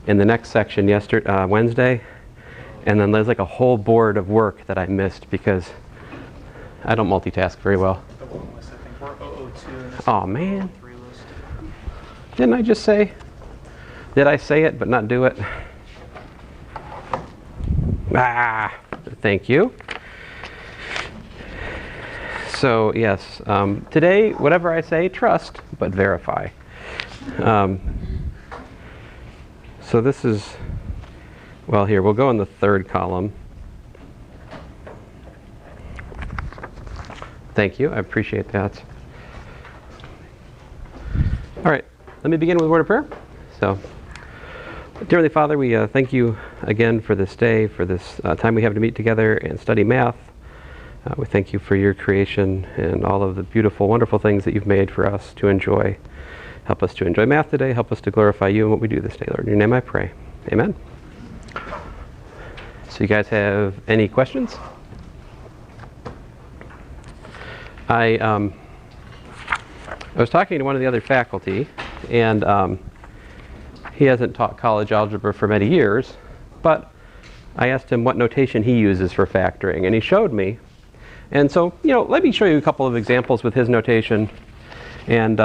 in the next section Wednesday, and then there's like a whole board of work that I missed because I don't multitask very well. The one list, I think we're 002 in this Oh man. 003 list. Didn't I just say? Did I say it but not do it? Ah, thank you. So yes, today, whatever I say, trust, but verify. So this is, well here, we'll go in the third column. Thank you, I appreciate that. All right, let me begin with a word of prayer. So, dear Heavenly Father, we thank you again for this day, for this time we have to meet together and study math. We thank you for your creation and all of the beautiful, wonderful things that you've made for us to enjoy. Help us to enjoy math today. Help us to glorify you in what we do this day, Lord. In your name I pray. Amen. So you guys have any questions? I was talking to one of the other faculty, and he hasn't taught college algebra for many years, but I asked him what notation he uses for factoring, and he showed me. And so, let me show you a couple of examples with his notation, and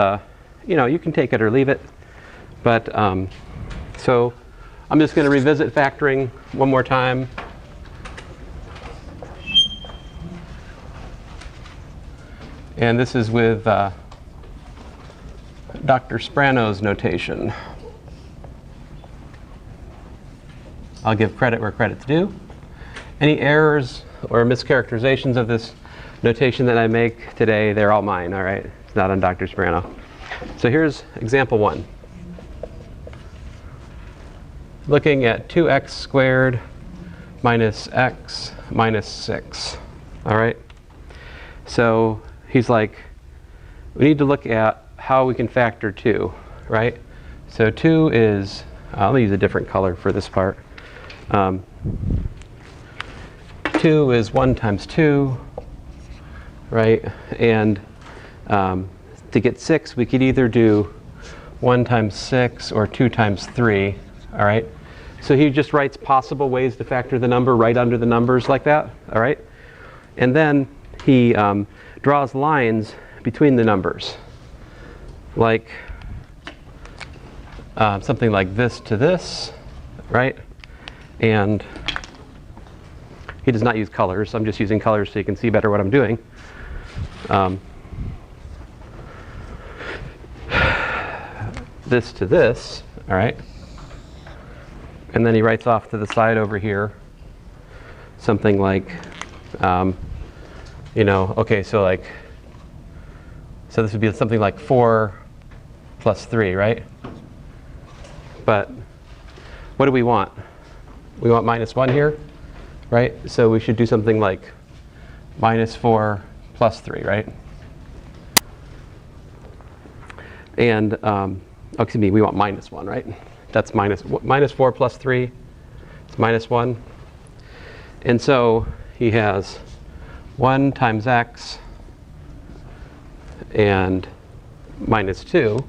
you can take it or leave it. But so I'm just going to revisit factoring one more time. And this is with Dr. Sprano's notation. I'll give credit where credit's due. Any errors or mischaracterizations of this notation that I make today, they're all mine, all right? It's not on Dr. Sprano. So here's example 1. Looking at 2x squared minus x minus 6, all right? So he's like, we need to look at how we can factor 2, right? So 2 is, I'll use a different color for this part. 2 is 1 times 2, right? And to get 6, we could either do 1 times 6 or 2 times 3, all right? So he just writes possible ways to factor the number right under the numbers like that, all right? And then he draws lines between the numbers, like something like this to this, right? And he does not use colors. I'm just using colors so you can see better what I'm doing. This to this, all right? And then he writes off to the side over here something like, okay, so this would be something like 4 plus 3, right? But what do we want? We want minus 1 here, right? So we should do something like minus 4 plus 3, right? And, excuse me, we want minus 1, right? That's minus 4 plus 3. It's minus 1. And so he has 1 times x and minus 2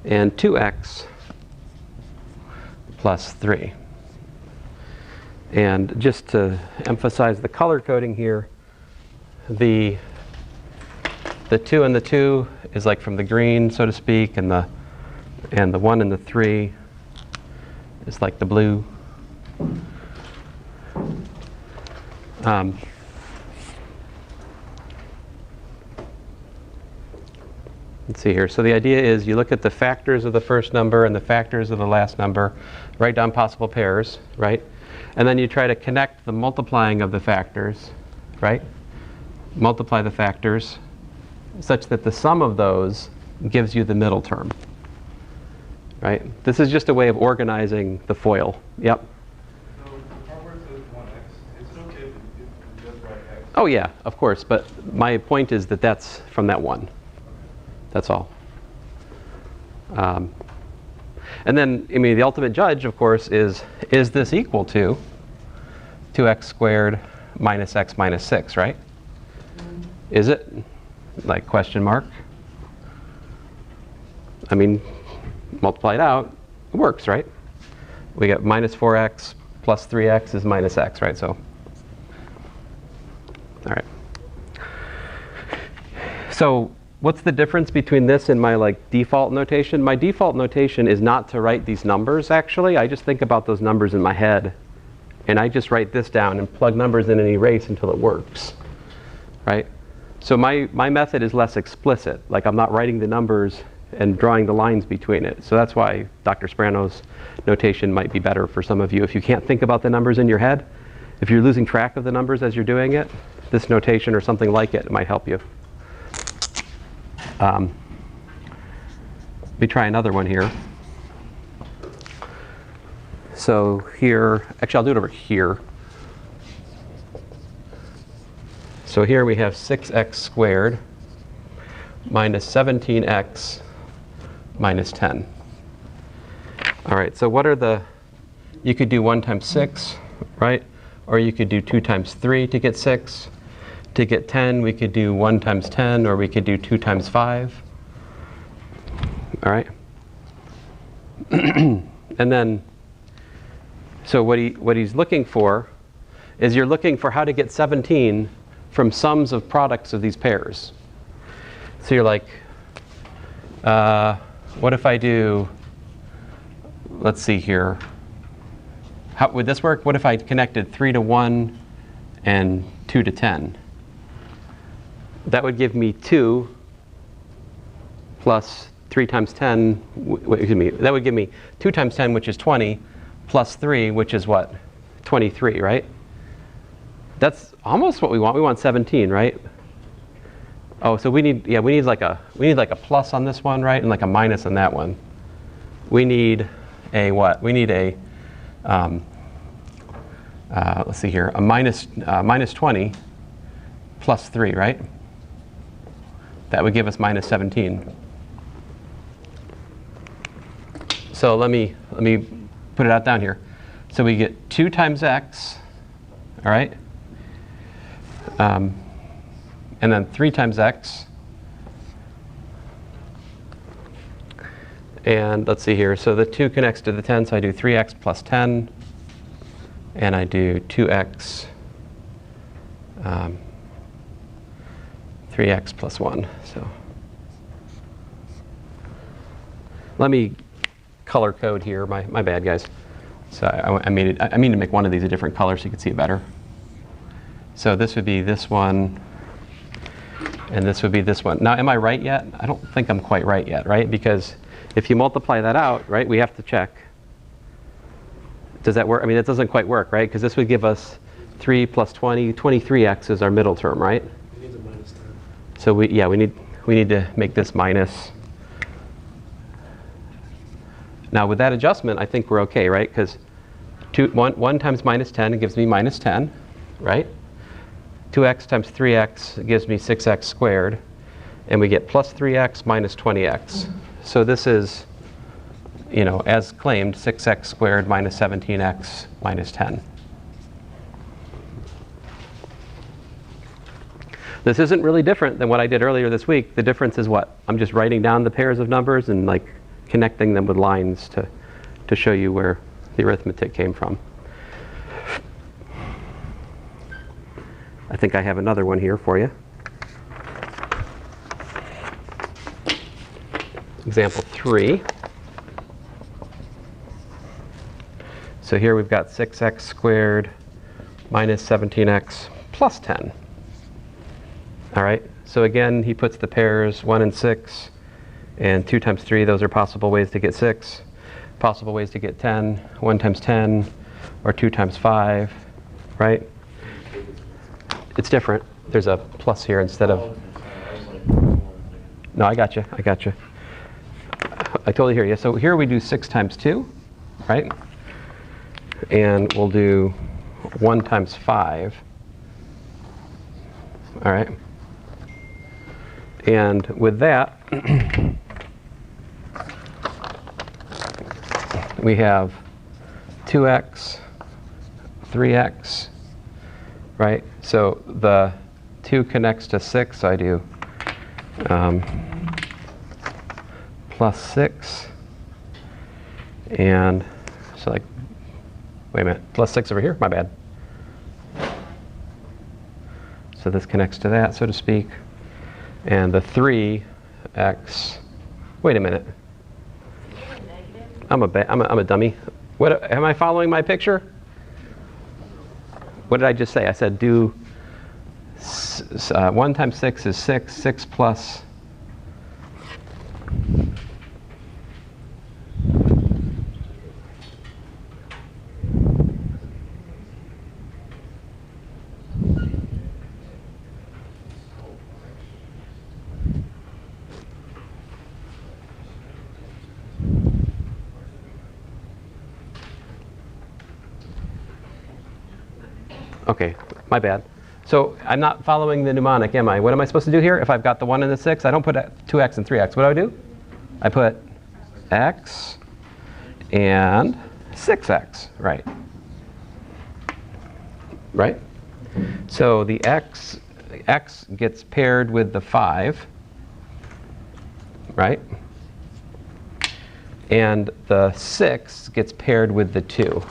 and 2x plus 3. And just to emphasize the color coding here, the 2 and the 2 is like from the green, so to speak, and the 1 and the 3 is like the blue. Let's see here. So the idea is you look at the factors of the first number and the factors of the last number, write down possible pairs, right? And then you try to connect the multiplying of the factors, right? Multiply the factors such that the sum of those gives you the middle term, right? This is just a way of organizing the FOIL. Yep. So the part where it says 1x, is it okay if you just write x? Oh yeah, of course. But my point is that that's from that 1. That's all. And then, the ultimate judge, of course, is this equal to 2x squared minus x minus 6, right? Is it? Like, question mark? multiply it out, it works, right? We get minus 4x plus 3x is minus x, right? So, all right. So what's the difference between this and my like default notation? My default notation is not to write these numbers, actually. I just think about those numbers in my head. And I just write this down and plug numbers in and erase until it works, right? So my method is less explicit. Like I'm not writing the numbers and drawing the lines between it. So that's why Dr. Sprano's notation might be better for some of you. If you can't think about the numbers in your head, if you're losing track of the numbers as you're doing it, this notation or something like it might help you. Let me try another one here. So here, actually I'll do it over here. So here we have 6x squared minus 17x minus 10. All right, so what are the, you could do 1 times 6, right? Or you could do 2 times 3 to get 6. To get 10, we could do 1 times 10, or we could do 2 times 5. All right? And then, so what he's looking for is you're looking for how to get 17 from sums of products of these pairs. So you're like, what if I do, let's see here. How would this work? What if I connected 3 to 1 and 2 to 10? That would give me 2 plus 3 times 10, excuse me, that would give me 2 times 10, which is 20, plus 3, which is what? 23, right? That's almost what we want. We want 17, right? Oh, so we need like a plus on this one, right? And like a minus on that one. We need a what? We need a, let's see here, a minus 20 plus 3, right? That would give us minus 17. So let me put it out down here. So we get 2 times x, all right? And then 3 times x. And let's see here. So the 2 connects to the 10, so I do 3x plus 10. And I do 2x, 3x plus 1. So let me color code here. My bad, guys. So I mean to make one of these a different color so you can see it better. So this would be this one, and this would be this one. Now, am I right yet? I don't think I'm quite right yet, right? Because if you multiply that out, right, we have to check. Does that work? I mean, it doesn't quite work, right? Because this would give us 3 plus 20, 23x is our middle term, right? It needs a minus 10. So we need to make this minus. Now with that adjustment, I think we're okay, right? Because 1 times minus 10 gives me minus 10, right? 2x times 3x gives me 6x squared. And we get plus 3x minus 20x. So this is, you know, as claimed, 6x squared minus 17x minus 10. This isn't really different than what I did earlier this week. The difference is what? I'm just writing down the pairs of numbers and like connecting them with lines to show you where the arithmetic came from. I think I have another one here for you. Example 3. So here we've got 6x squared minus 17x plus 10. All right, so again, he puts the pairs 1 and 6, and 2 times 3, those are possible ways to get 6. Possible ways to get 10, 1 times 10, or 2 times 5, right? It's different. There's a plus here instead of... No, I got you. I totally hear you. So here we do 6 times 2, right? And we'll do 1 times 5. All right. And with that, we have 2x, 3x, right? So the 2 connects to 6, so I do plus 6 And so like, wait a minute, plus 6 over here, my bad. So this connects to that, so to speak. And the 3x, wait a minute. I'm a dummy. What, am I following my picture? What did I just say? I said do 1 times 6 is 6, 6 plus. Okay, my bad. So I'm not following the mnemonic, am I? What am I supposed to do here? If I've got the 1 and the 6, I don't put 2x and 3x. What do? I put x and 6x, right? Right? So the x gets paired with the 5, right? And the 6 gets paired with the 2.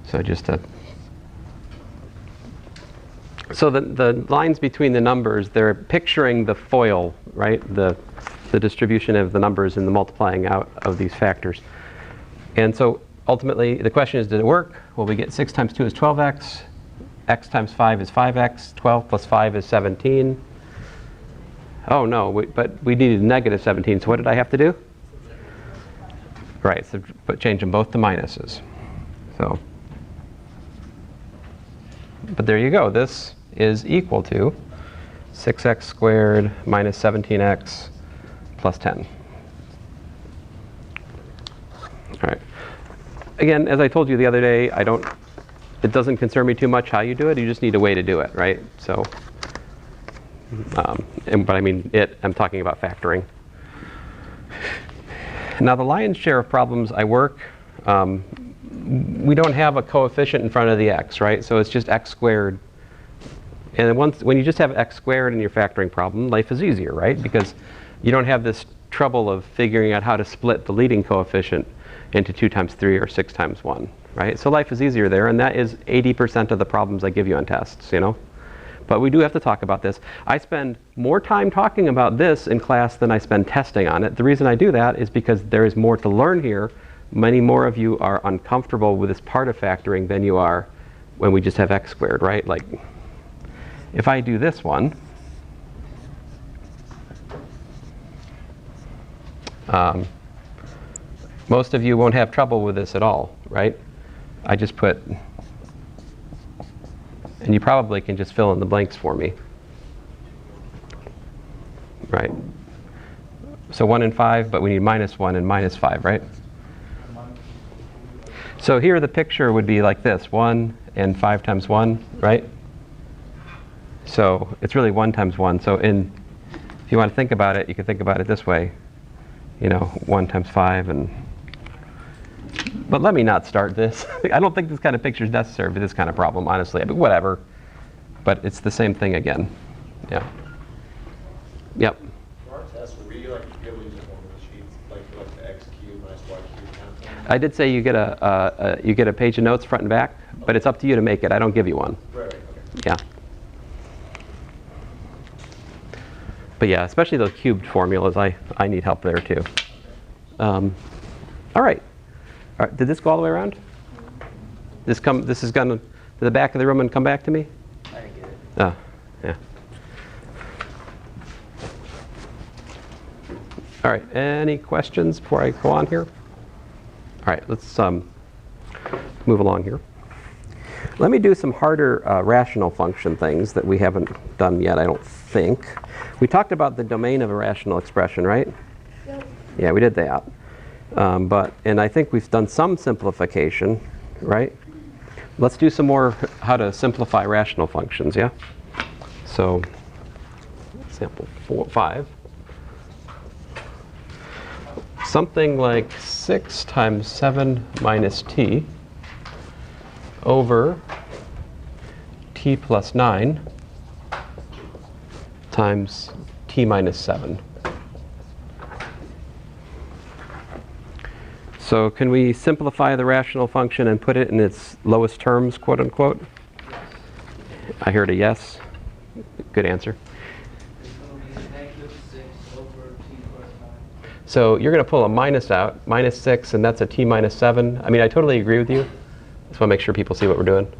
So just to, so the lines between the numbers, they're picturing the FOIL, right? The distribution of the numbers and the multiplying out of these factors. And so ultimately the question is, did it work? Well, we get 6 times 2 is 12x, x times 5 is 5x, 12 plus 5 is 17. Oh no, but we needed negative 17, so what did I have to do? Right, so but change them both to minuses. So. But there you go. This is equal to 6x squared minus 17x plus 10. All right. Again, as I told you the other day, it doesn't concern me too much how you do it. You just need a way to do it, right? So, but I mean I'm talking about factoring. Now the lion's share of problems I work, we don't have a coefficient in front of the x, right? So it's just x squared. And when you just have x squared in your factoring problem, life is easier, right? Because you don't have this trouble of figuring out how to split the leading coefficient into 2 times 3 or 6 times 1, right? So life is easier there, and that is 80% of the problems I give you on tests, you know? But we do have to talk about this. I spend more time talking about this in class than I spend testing on it. The reason I do that is because there is more to learn here. Many more of you are uncomfortable with this part of factoring than you are when we just have x squared, right? Like, if I do this one, most of you won't have trouble with this at all, right? I just put, and you probably can just fill in the blanks for me, right? So 1 and 5, but we need minus 1 and minus 5, right? So here the picture would be like this, 1 and 5 times 1, right? So it's really 1 times 1. So if you want to think about it, you can think about it this way. You know, 1 times 5 and... But let me not start this. I don't think this kind of picture is necessary for this kind of problem, honestly. But whatever. But it's the same thing again. Yeah. Yep. For our test, would we like be able to use one of the sheets, like the x cubed minus y cubed kind of thing? I did say you get a page of notes front and back, but it's up to you to make it. I don't give you one. Right, okay. Yeah. But yeah, especially those cubed formulas, I need help there too. All right. Did this go all the way around? This is going to the back of the room and come back to me? I didn't get it. Oh, yeah. All right, any questions before I go on here? All right, let's move along here. Let me do some harder rational function things that we haven't done yet, I don't think. We talked about the domain of a rational expression, right? Yep. Yeah, we did that. And I think we've done some simplification, right? Let's do some more how to simplify rational functions, yeah? So, example 5. Something like 6 times 7 minus t over t plus 9 times t minus 7. So can we simplify the rational function and put it in its lowest terms, quote unquote? I heard a yes. Good answer. So you're going to pull a minus out, minus 6, and that's a t minus 7. I mean, I totally agree with you. Just want to make sure people see what we're doing.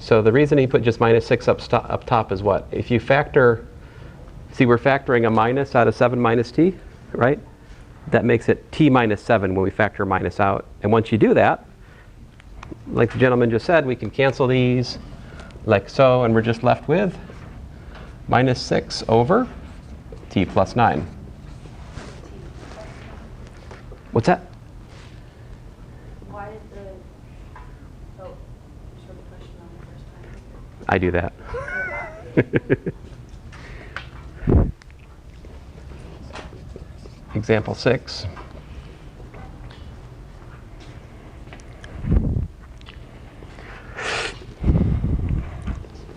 So the reason he put just minus 6 up top is what? If you factor, see we're factoring a minus out of 7 minus t, right? That makes it t minus 7 when we factor a minus out. And once you do that, like the gentleman just said, we can cancel these like so, and we're just left with minus 6 over t plus 9. What's that? Why did the, oh, just wrote the question on the first time. I do that. Example 6.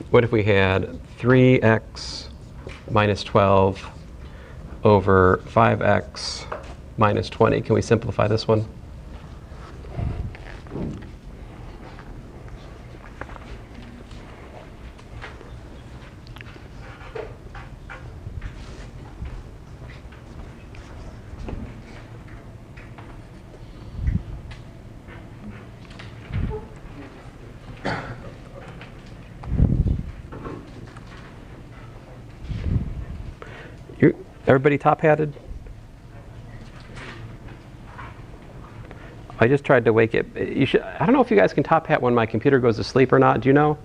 What if we had 3x minus 12 over 5x minus 20? Can we simplify this one? Everybody top-hatted? I just tried to wake it. You should. I don't know if you guys can top hat when my computer goes to sleep or not. Do you know?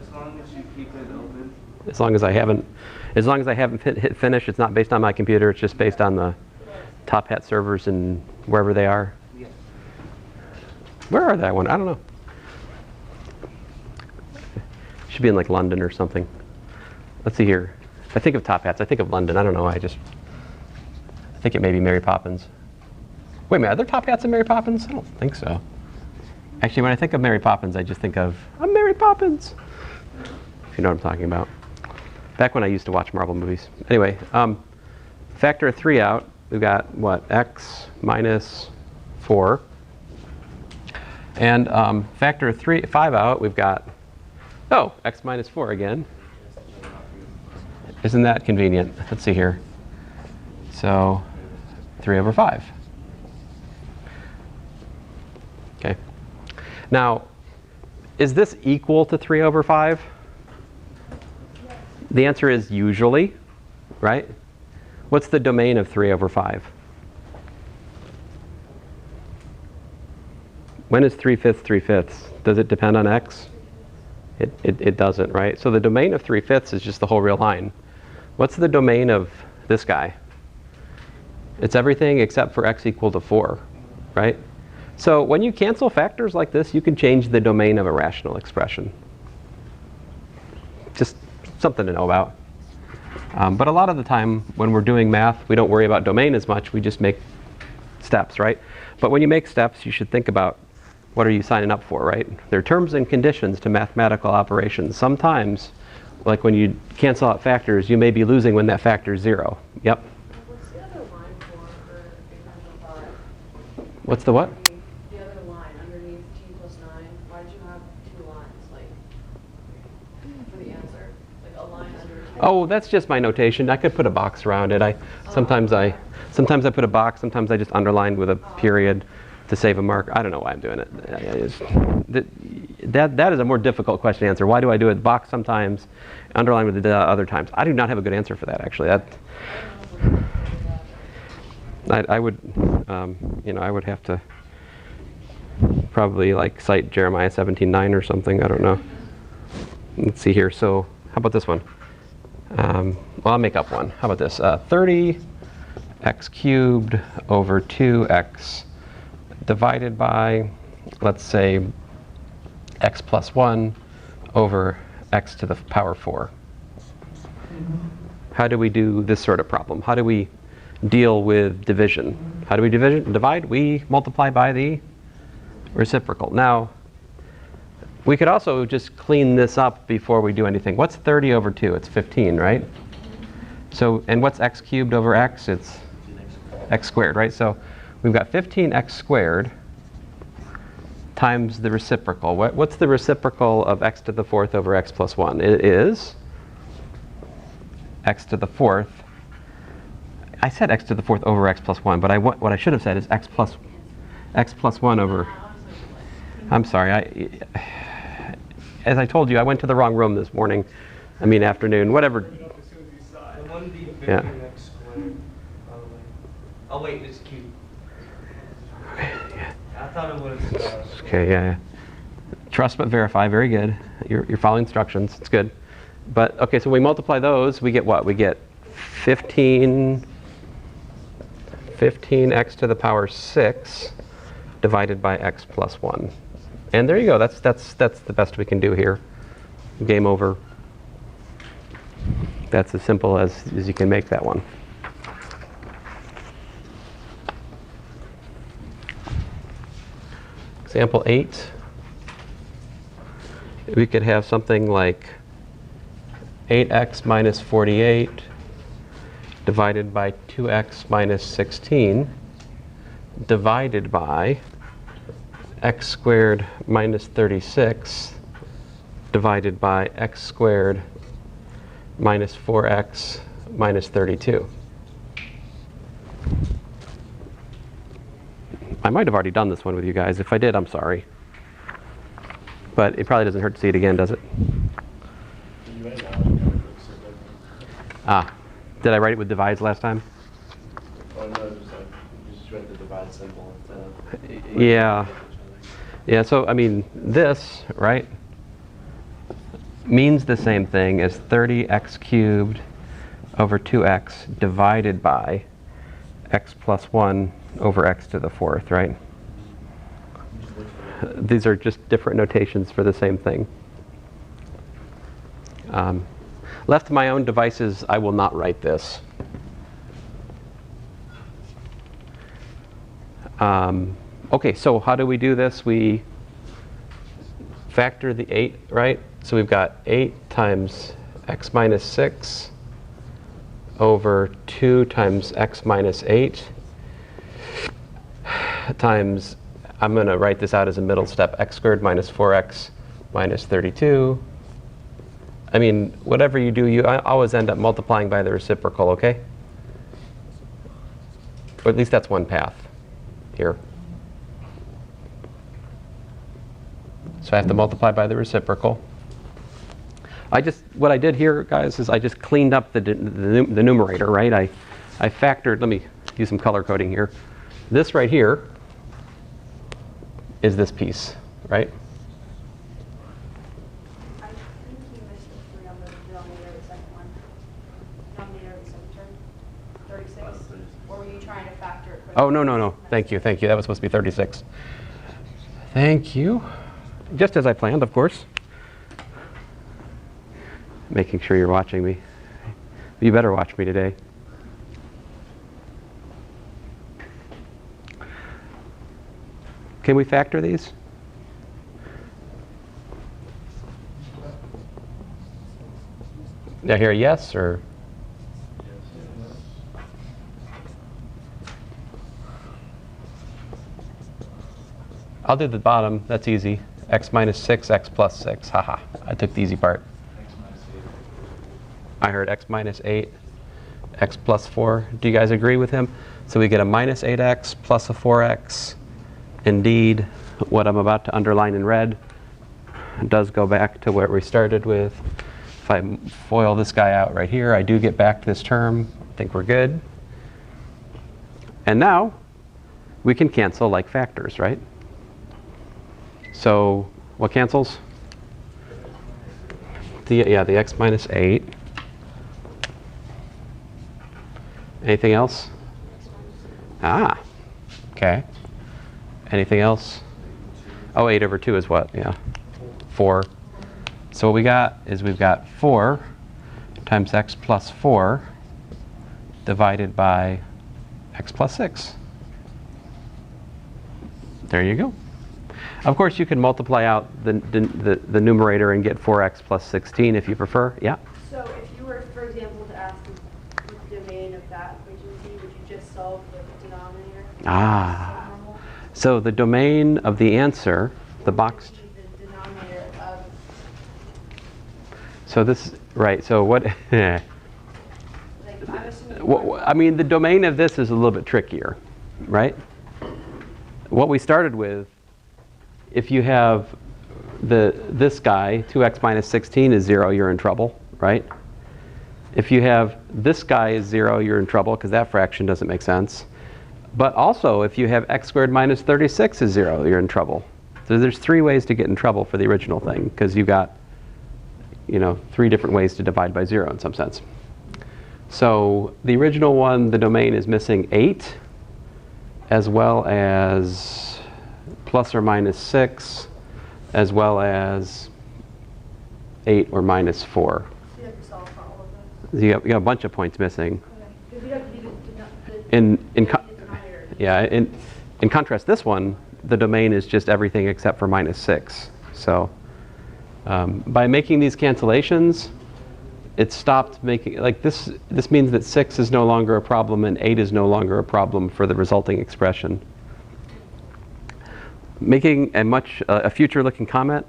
As long as you keep it open. As long as I haven't hit finish. It's not based on my computer. It's just based on the top hat servers and wherever they are. Yes. Where are they? I don't know. Should be in like London or something. Let's see here. If I think of top hats, I think of London. I don't know. I think it may be Mary Poppins. Wait a minute, are there top hats in Mary Poppins? I don't think so. Actually, when I think of Mary Poppins, I just think of, I'm Mary Poppins. If you know what I'm talking about. Back when I used to watch Marvel movies. Anyway, factor 3 out. We've got, what, x minus 4. And factor 5 out, we've got, oh, x minus 4 again. Isn't that convenient? Let's see here. So 3 over 5. Okay. Now, is this equal to 3 over 5? The answer is usually, right? What's the domain of 3 over 5? When is 3/5 3/5? Does it depend on x? It doesn't, right? So the domain of 3/5 is just the whole real line. What's the domain of this guy? It's everything except for x equal to 4, right? So when you cancel factors like this, you can change the domain of a rational expression. Just something to know about. But a lot of the time when we're doing math, we don't worry about domain as much. We just make steps, right? But when you make steps, you should think about what are you signing up for, right? There are terms and conditions to mathematical operations. Sometimes, like when you cancel out factors, you may be losing when that factor is 0. Yep. What's the other line for example 5? What's the what? The other line underneath t plus 9. Why did you have 2 lines, like, for the answer? Like a line under t. Oh, that's just my notation. I could put a box around it. Sometimes I put a box. Sometimes I just underlined with a period to save a mark. I don't know why I'm doing it. That is a more difficult question to answer. Why do I do it box sometimes, underline with the other times? I do not have a good answer for that, actually. I would, I would have to probably like cite Jeremiah 17:9 or something. I don't know. Let's see here. So how about this one? Well, I'll make up one. How about this? 30x cubed over 2x divided by, let's say, x plus 1 over x to the power 4. How do we do this sort of problem? How do we deal with division? How do we divide? We multiply by the reciprocal. Now, We could also just clean this up before we do anything. What's 30 over 2? It's 15, right? So, and what's x cubed over x? It's x squared, right? So we've got 15x squared times the reciprocal. What's the reciprocal of x to the fourth over x plus 1? It is x to the fourth. I said x to the fourth over x plus 1, but what I should have said is x plus 1 over... I'm sorry. As I told you, I went to the wrong room this morning. I mean afternoon, whatever. The 1D Yeah. 15x squared, by the way. Oh wait, it's cubed. I thought it was. Okay, yeah. Trust but verify, very good. You're following instructions, it's good. But, okay, so we multiply those, we get what? We get 15x to the power 6 divided by x plus 1. And there you go, that's the best we can do here. Game over. That's as simple as you can make that one. Example 8. We could have something like 8x minus 48 divided by 2x minus 16 divided by x squared minus 36 divided by x squared minus 4x minus 32. I might have already done this one with you guys. If I did, I'm sorry. But it probably doesn't hurt to see it again, does it? Ah, did I write it with divides last time? Oh, no, just like, you just read the divide symbol instead of... Yeah. Yeah, so I mean, this, right, means the same thing as 30x cubed over 2x divided by x plus 1 over x to the fourth, right? These are just different notations for the same thing. Left to my own devices, I will not write this. Okay, so how do we do this? We factor the 8, right? So we've got 8 times x minus 6 over 2 times x minus 8 times, I'm going to write this out as a middle step, x squared minus 4x minus 32. I mean, whatever you do, you always end up multiplying by the reciprocal, okay? Or at least that's one path here. So I have to multiply by the reciprocal. What I did here, guys, is I just cleaned up the numerator, right? I factored, let me use some color coding here. This right here is this piece, right? I think you missed the 3 on the denominator of the second one. Denominator of the second term, 36. Or were you trying to factor it? Oh, no. Thank you. That was supposed to be 36. Thank you. Just as I planned, of course. Making sure you're watching me. You better watch me today. Can we factor these? Did I hear a yes or? I'll do the bottom. That's easy. X minus 6, x plus 6. Haha. I took the easy part. I heard x minus 8, x plus 4. Do you guys agree with him? So we get a minus 8x plus a 4x. Indeed, what I'm about to underline in red does go back to where we started with. If I FOIL this guy out right here, I do get back to this term. I think we're good. And now we can cancel like factors, right? So what cancels? The x minus 8. Anything else? Ah, okay. Anything else? Oh, 8 over 2 is what? Yeah, 4. So what we got is we've got 4 times x plus 4 divided by x plus 6. There you go. Of course, you can multiply out the numerator and get 4x plus 16 if you prefer. Yeah? So if you were, for example, to ask the domain of that equation Z, would you just solve the denominator? Ah. So normal? So the domain of the answer, the boxed. The denominator of, So this, right, so what, like, I'm assuming. I mean, the domain of this is a little bit trickier, right? What we started with, if you have this guy, 2x minus 16 is 0, you're in trouble, right? If you have this guy is 0, you're in trouble because that fraction doesn't make sense. But also, if you have x squared minus 36 is 0, you're in trouble. So there's 3 ways to get in trouble for the original thing because you've got, 3 different ways to divide by 0 in some sense. So the original one, the domain is missing 8, as well as plus or minus 6, as well as 8 or minus 4. You have to solve for all of those. You got a bunch of points missing. Okay. Because you have to do the denominator. Yeah, in contrast, this one, the domain is just everything except for minus 6. So by making these cancellations, it stopped making, like this means that 6 is no longer a problem and 8 is no longer a problem for the resulting expression. Making a future-looking comment,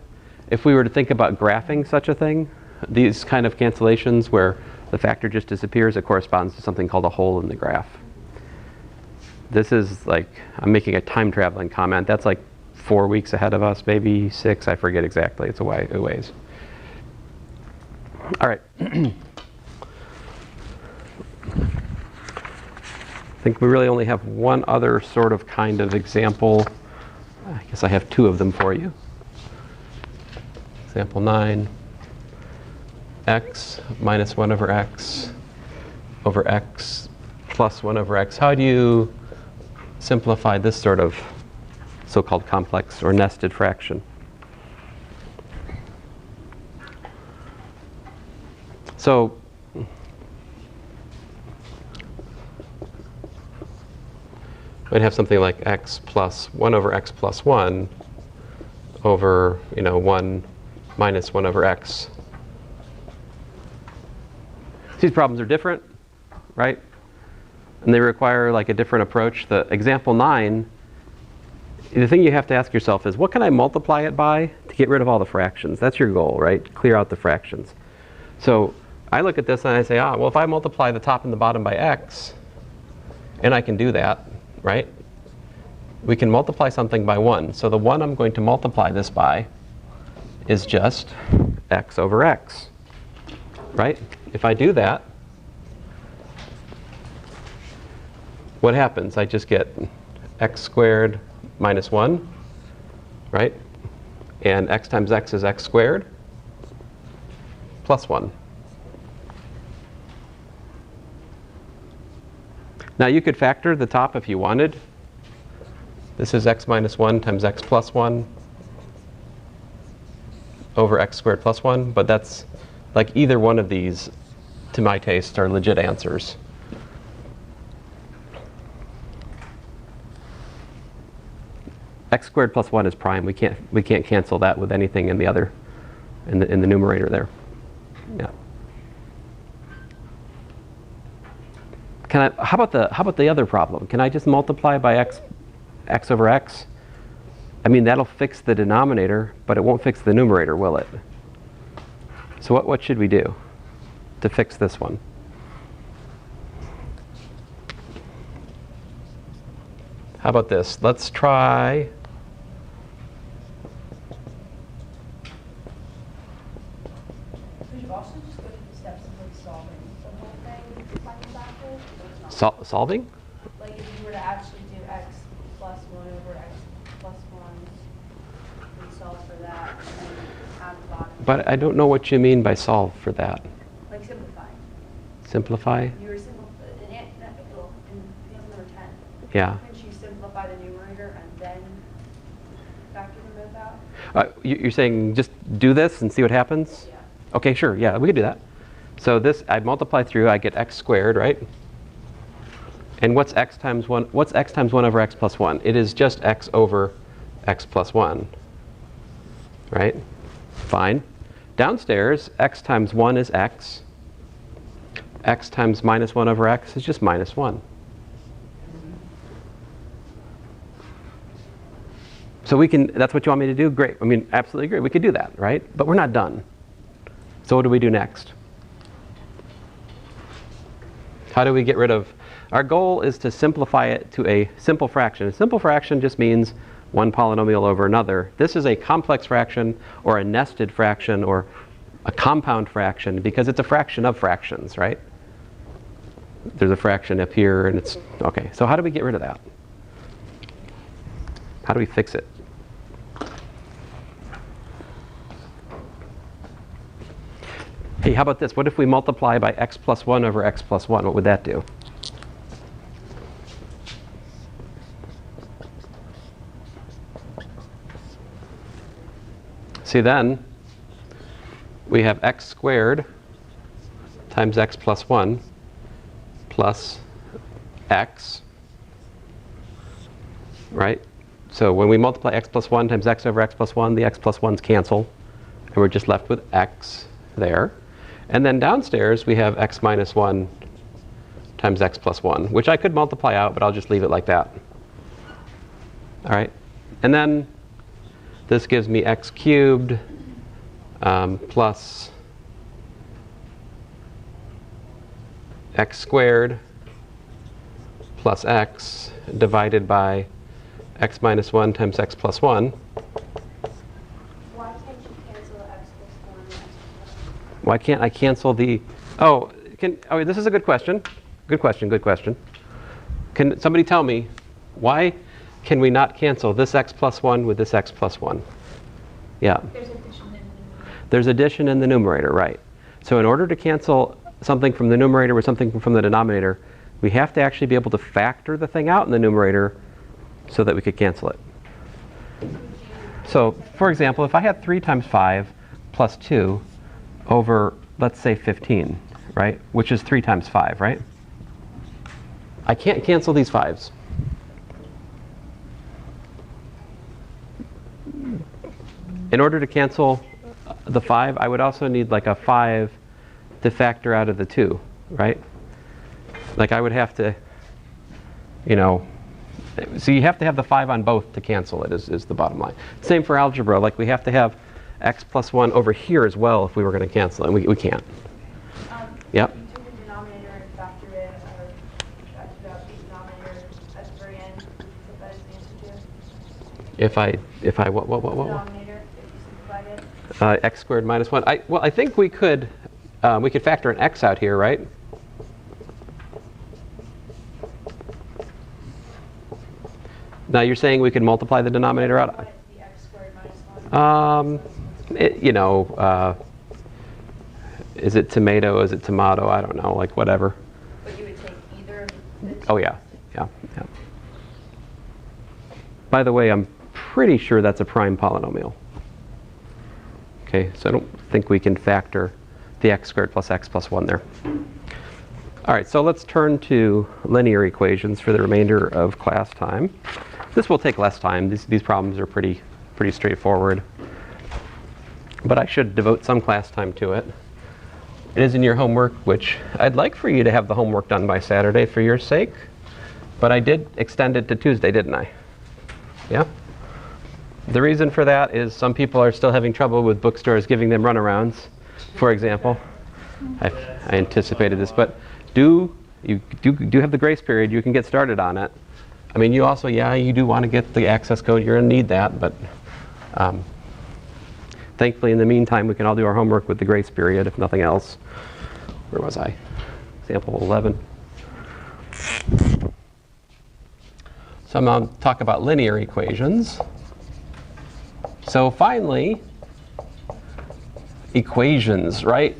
if we were to think about graphing such a thing, these kind of cancellations where the factor just disappears, it corresponds to something called a hole in the graph. This is like, I'm making a time-traveling comment. That's like 4 weeks ahead of us, maybe 6, I forget exactly. It's a ways. All right. I think we really only have one other sort of kind of example. I guess I have 2 of them for you. Example 9, x minus 1 over x plus 1 over x. How do you simplify this sort of so-called complex or nested fraction? So we'd have something like x plus 1 over x plus 1 over, 1 minus 1 over x. These problems are different, right? And they require like a different approach. The example 9, the thing you have to ask yourself is, what can I multiply it by to get rid of all the fractions? That's your goal, right? Clear out the fractions. So I look at this and I say, well, if I multiply the top and the bottom by x, and I can do that, right? We can multiply something by 1. So the 1 I'm going to multiply this by is just x over x, right? If I do that, what happens? I just get x squared minus 1, right? And x times x is x squared plus 1. Now you could factor the top if you wanted. This is x minus 1 times x plus 1 over x squared plus 1. But that's like either one of these, to my taste, are legit answers. X squared plus 1 is prime. We can't cancel that with anything in the other, in the numerator there. Yeah. How about the other problem? Can I just multiply by x over x? I mean, that'll fix the denominator, but it won't fix the numerator, will it? So what should we do to fix this one? How about this? Let's try We should also just go through the steps of like solving the whole thing, finding backwards. So it's not solving? like if you were to actually do x plus 1 over x plus 1, and solve for that, and then add the bottom. But I don't know what you mean by solve for that. Like simplify. Simplify? You were in 2010. Yeah. Couldn't you simplify the numerator and then factor them both out? You're saying just do this and see what happens? Yeah. Okay, sure. Yeah, we could do that. So this, I multiply through, I get x squared, right? And what's x times 1? What's x times 1 over x plus 1? It is just x over x plus 1. right? Fine. Downstairs, x times 1 is x. X times minus 1 over x is just minus 1. So we can, that's what you want me to do? Great. I mean, absolutely great. We could do that, right? But we're not done. So what do we do next? How do we get rid of, our goal is to simplify it to a simple fraction. A simple fraction just means one polynomial over another. This is a complex fraction or a nested fraction or a compound fraction because it's a fraction of fractions, right? There's a fraction up here and it's, okay. So how do we get rid of that? How do we fix it? Hey, how about this? What if we multiply by x plus 1 over x plus 1? What would that do? See, then we have x squared times x plus 1 plus x, right? So when we multiply x plus 1 times x over x plus 1, the x plus 1's cancel, and we're just left with x there. And then downstairs, we have x minus 1 times x plus 1, which I could multiply out, but I'll just leave it like that. All right? And then this gives me x cubed plus x squared plus x divided by x minus 1 times x plus 1. Why can't you cancel x plus 1 and x plus 1? Why can't I cancel the, oh, this is a good question. Good question. Can somebody tell me, why can we not cancel this x plus 1 with this x plus 1? Yeah. There's addition in the numerator, right. So in order to cancel something from the numerator with something from the denominator, we have to actually be able to factor the thing out in the numerator so that we could cancel it. So, for example, if I had 3 times 5 plus 2 over, let's say, 15, right? Which is 3 times 5, right? I can't cancel these 5s. In order to cancel the 5, I would also need like a 5 to factor out of the 2, right? Like I would have to, you know, so you have to have the 5 on both to cancel it is the bottom line. Same for algebra, like we have to have x plus 1 over here as well if we were going to cancel it, and we can't. Yep. You took the denominator and factored in, or factored out the denominator at the very end. Put that as the answer to? If I what? Denominator, if you simplified it. X squared minus 1. I think we could factor an x out here, right? Now you're saying we could multiply the denominator out? The x squared minus 1. Is it tomato? Is it tomato? I don't know. Like whatever. But you would take either of the two. Oh yeah. By the way, I'm pretty sure that's a prime polynomial. Okay, so I don't think we can factor the x squared plus x plus 1 there. All right, so let's turn to linear equations for the remainder of class time. This will take less time. These problems are pretty straightforward. But I should devote some class time to it. It is in your homework, which I'd like for you to have the homework done by Saturday for your sake. But I did extend it to Tuesday, didn't I? Yeah? The reason for that is some people are still having trouble with bookstores giving them runarounds, for example. I anticipated this, but you do have the grace period. You can get started on it. I mean, you also, you do want to get the access code. You're going to need that, but thankfully, in the meantime, we can all do our homework with the grace period, if nothing else. Where was I? Example 11. So I'm going to talk about linear equations. So finally, equations, right?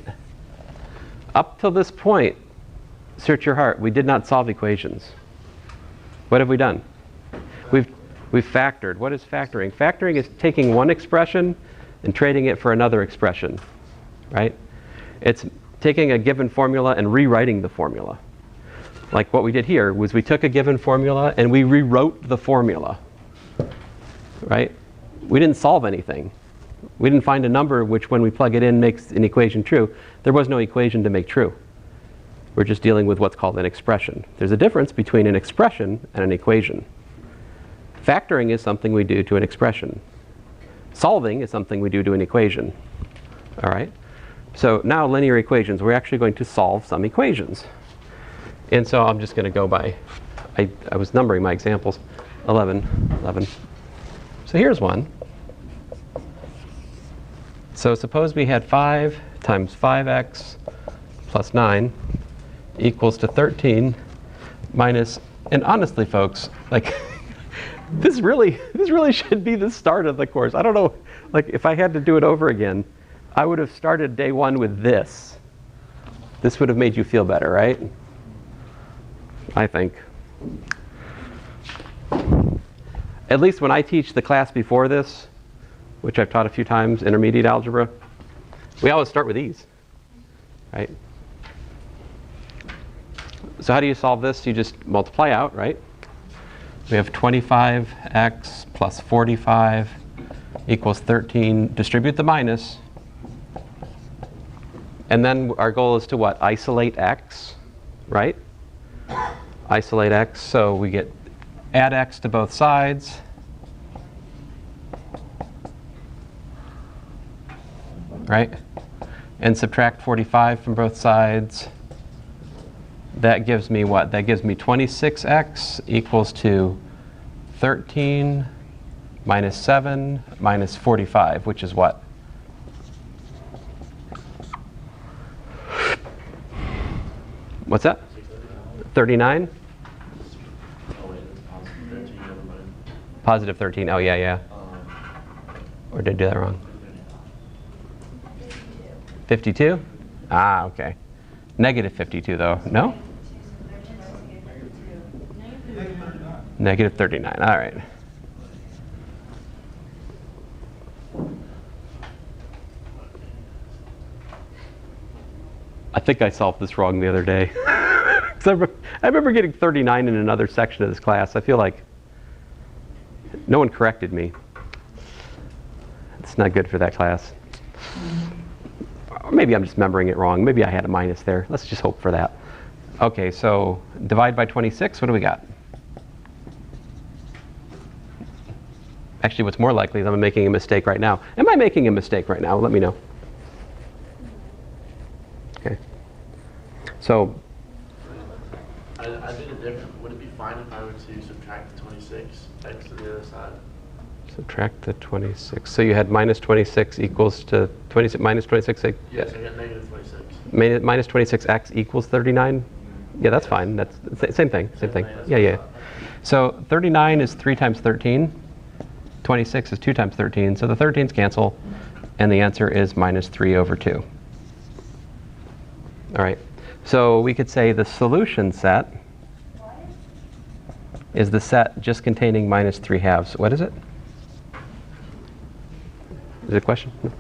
Up till this point, search your heart, we did not solve equations. What have we done? We've factored. What is factoring? Factoring is taking one expression and trading it for another expression, right? It's taking a given formula and rewriting the formula. Like what we did here was we took a given formula and we rewrote the formula, right? We didn't solve anything. We didn't find a number which, when we plug it in, makes an equation true. There was no equation to make true. We're just dealing with what's called an expression. There's a difference between an expression and an equation. Factoring is something we do to an expression. Solving is something we do to an equation. All right? So now linear equations, we're actually going to solve some equations. And so I'm just going to go by, I was numbering my examples, 11. So here's one. So suppose we had 5 times 5x plus 9 equals to 13 minus, and honestly folks, like this really should be the start of the course. I don't know, like if I had to do it over again, I would have started day 1 with this. This would have made you feel better, right? I think. At least when I teach the class before this, which I've taught a few times, intermediate algebra, we always start with these, right? So how do you solve this? You just multiply out, right? We have 25x plus 45 equals 13. Distribute the minus. And then our goal is to what? Isolate x, right? Isolate x, so we get add x to both sides. Right? And subtract 45 from both sides. That gives me what? That gives me 26x equals to 13 minus 7 minus 45, which is what? What's that? 39? Positive 13. Oh, yeah. Or did I do that wrong? 52? Ah, okay. Negative 52, though. No? Negative 39. All right. I think I solved this wrong the other day. I remember getting 39 in another section of this class. I feel like no one corrected me. It's not good for that class. Or maybe I'm just remembering it wrong. Maybe I had a minus there. Let's just hope for that. Okay, so divide by 26. What do we got? Actually, what's more likely is I'm making a mistake right now. Am I making a mistake right now? Let me know. Okay. So I did it different. Would it be fine if I were to subtract the 26 x to the other side? subtract the 26. So you had minus 26 equals to 26 minus 26. Yes, I got negative 26. Minus 26x equals 39. Yeah, that's fine. That's same thing. Same thing. Yeah. So 39 is 3 times 13. 26 is 2 times 13. So the 13's cancel, and the answer is minus 3 over 2. All right. So we could say the solution set is the set just containing minus 3 halves. What is it? Is it a question? No.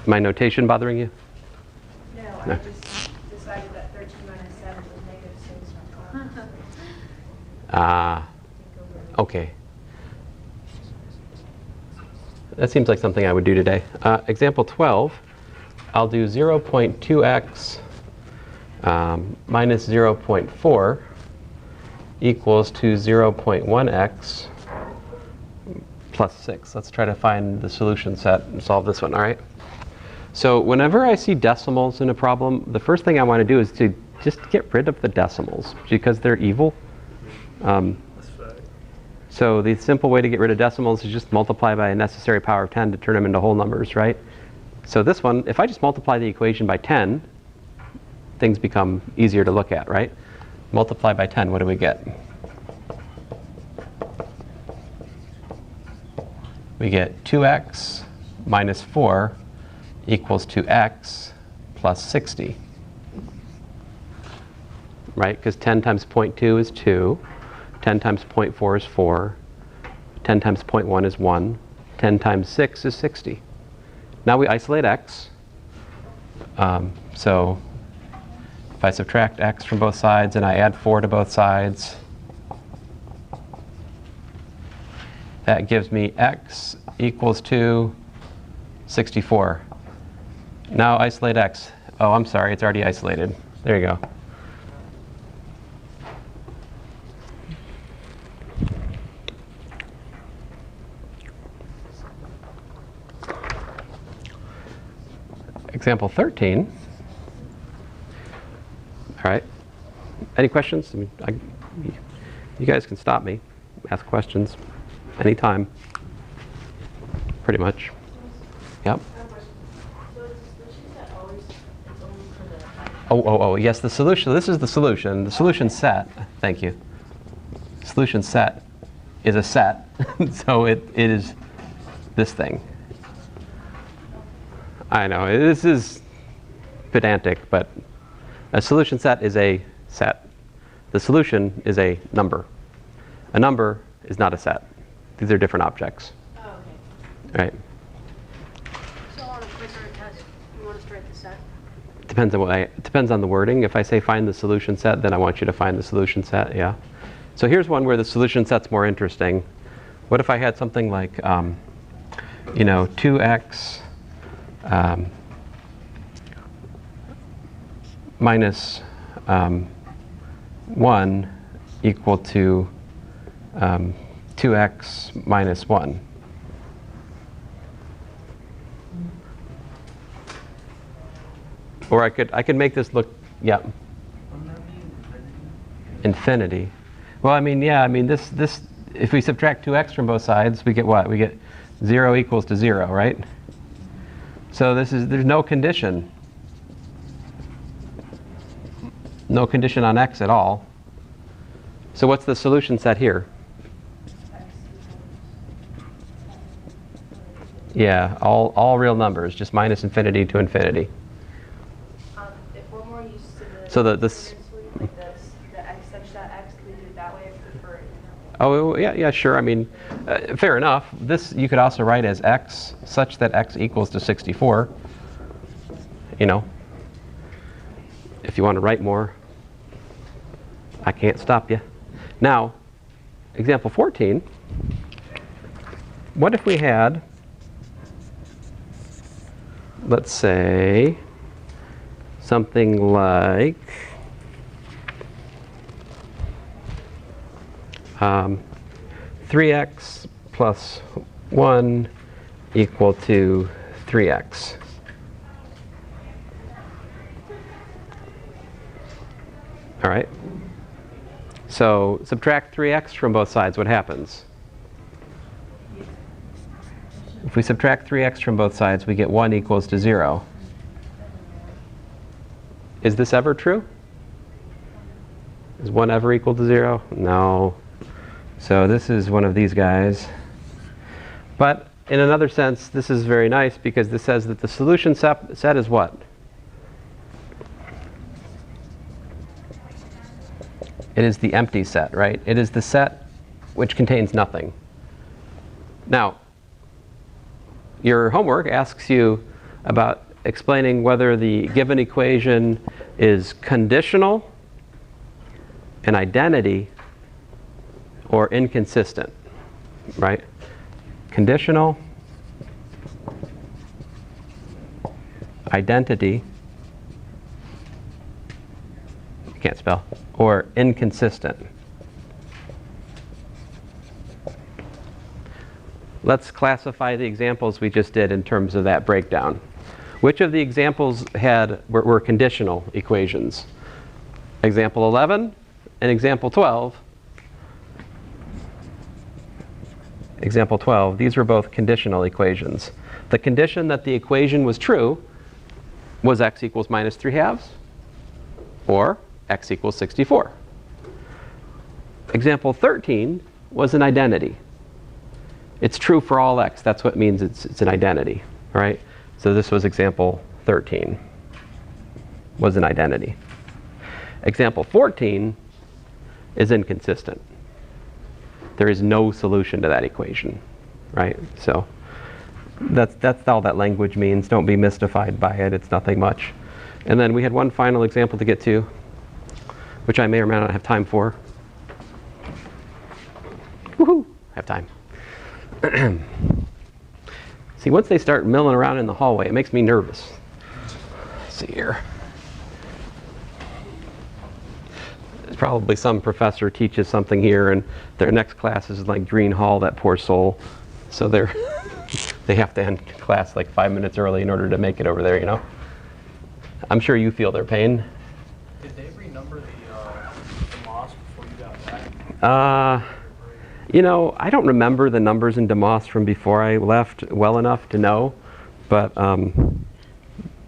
My notation bothering you? No, No. I just decided that 13 minus 7 was negative 6. Ah, okay. That seems like something I would do today. Example 12, I'll do 0.2x minus 0.4 equals to 0.1x plus 6. Let's try to find the solution set and solve this one, all right? So whenever I see decimals in a problem, the first thing I want to do is to just get rid of the decimals because they're evil. So the simple way to get rid of decimals is just multiply by a necessary power of 10 to turn them into whole numbers, right? So this one, if I just multiply the equation by 10, things become easier to look at, right? Multiply by 10, what do we get? We get 2x minus 4 equals to x plus 60. Right? Because 10 times 0.2 is 2. 10 times 0.4 is 4. 10 times 0.1 is 1. 10 times 6 is 60. Now we isolate x. So if I subtract x from both sides and I add 4 to both sides, that gives me x equals to 64. Now isolate x. Oh, I'm sorry, it's already isolated. There you go. Example 13. All right. Any questions? I mean, you guys can stop me, ask questions anytime, pretty much. Yep. Oh, yes, the solution. This is the solution. The solution set, thank you. Solution set is a set, so it is this thing. I know, this is pedantic, but a solution set is a set. The solution is a number. A number is not a set. These are different objects. Oh, okay. Right? So on a quicker test, you want us to write the set? Depends on the wording. If I say find the solution set, then I want you to find the solution set, yeah. So here's one where the solution set's more interesting. What if I had something like, 2x minus 1 equal to 2x minus 1. Or I could make this look, yeah. Infinity. Well, I mean, yeah, I mean, this, if we subtract 2x from both sides, we get what? We get 0 equals to 0, right? So there's no condition. No condition on x at all. So what's the solution set here? Yeah, all real numbers, just minus infinity to infinity. If we're more used to the So the solution like this, the x such that x, can we do it that way? I prefer it. Oh, yeah, sure. I mean, fair enough. This you could also write as x such that x equals to 64. If you want to write more, I can't stop you. Now, example 14. What if we had, let's say, something like 3x plus 1 equal to 3x. All right. So subtract 3x from both sides. What happens? If we subtract 3x from both sides, we get 1 equals to 0. Is this ever true? Is 1 ever equal to 0? No. So this is one of these guys. But in another sense, this is very nice because this says that the solution set is what? It is the empty set, right? It is the set which contains nothing. Now, your homework asks you about explaining whether the given equation is conditional, an identity, or inconsistent, right? Conditional, identity, can't spell, or inconsistent. Let's classify the examples we just did in terms of that breakdown. Which of the examples were conditional equations? Example 11 and example 12. Example 12, these were both conditional equations. The condition that the equation was true was x equals minus 3/2 or x equals 64. Example 13 was an identity. It's true for all x. That's what it means it's an identity, right? So this was example 13, was an identity. Example 14 is inconsistent. There is no solution to that equation, right? So That's all that language means. Don't be mystified by it. It's nothing much. And then we had one final example to get to, which I may or may not have time for. Woohoo! Have time. See, once they start milling around in the hallway, it makes me nervous. Let's see here. There's probably some professor teaches something here, and their next class is like Green Hall, that poor soul. So they have to end class like 5 minutes early in order to make it over there, you know? I'm sure you feel their pain. Did they renumber the mosque before you got back? You know, I don't remember the numbers in DeMoss from before I left well enough to know, but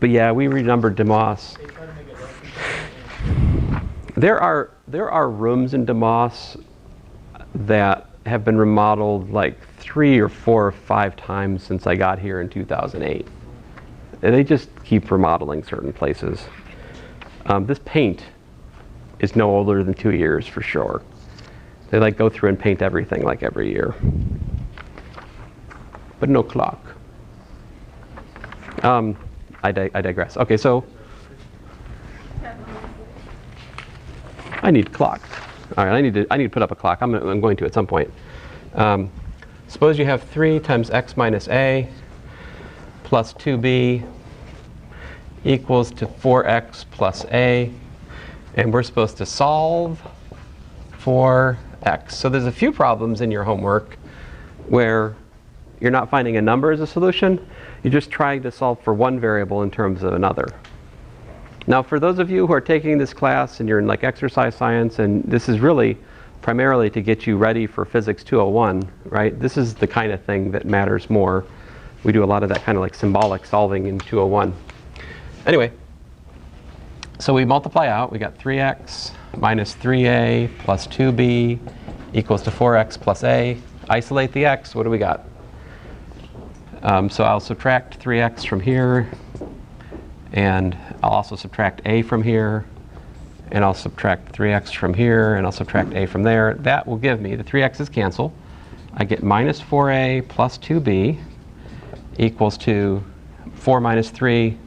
yeah, we renumbered DeMoss. They try to make a reference. There are rooms in DeMoss that have been remodeled like 3 or 4 or 5 times since I got here in 2008. And they just keep remodeling certain places. This paint is no older than 2 years for sure. They like go through and paint everything like every year. But no clock. I digress. Okay, so I need clock. All right, I need to put up a clock. I'm going to at some point. Suppose you have 3 times x minus a plus 2b equals to 4x plus a, and we're supposed to solve for x. So there's a few problems in your homework where you're not finding a number as a solution. You're just trying to solve for one variable in terms of another. Now, for those of you who are taking this class and you're in like exercise science, and this is really primarily to get you ready for Physics 201, right? This is the kind of thing that matters more. We do a lot of that kind of like symbolic solving in 201. Anyway, so we multiply out. We got 3x minus 3a plus 2b equals to 4x plus a. Isolate the x. What do we got? So I'll subtract 3x from here, and I'll also subtract a from here, and I'll subtract 3x from here, and I'll subtract a from there. That will give me, the 3x's cancel. I get minus 4a plus 2b equals to 4 minus 3x.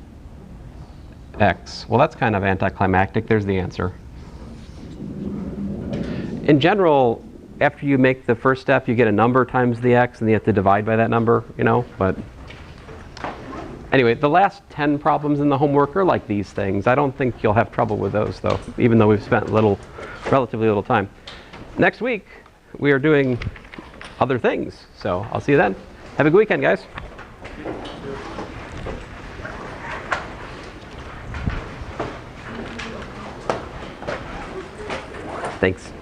Well, that's kind of anticlimactic. There's the answer. In general, after you make the first step, you get a number times the x, and you have to divide by that number, you know, but anyway, the last 10 problems in the homework are like these things. I don't think you'll have trouble with those, though, even though we've spent relatively little time. Next week, we are doing other things, so I'll see you then. Have a good weekend, guys. Thanks.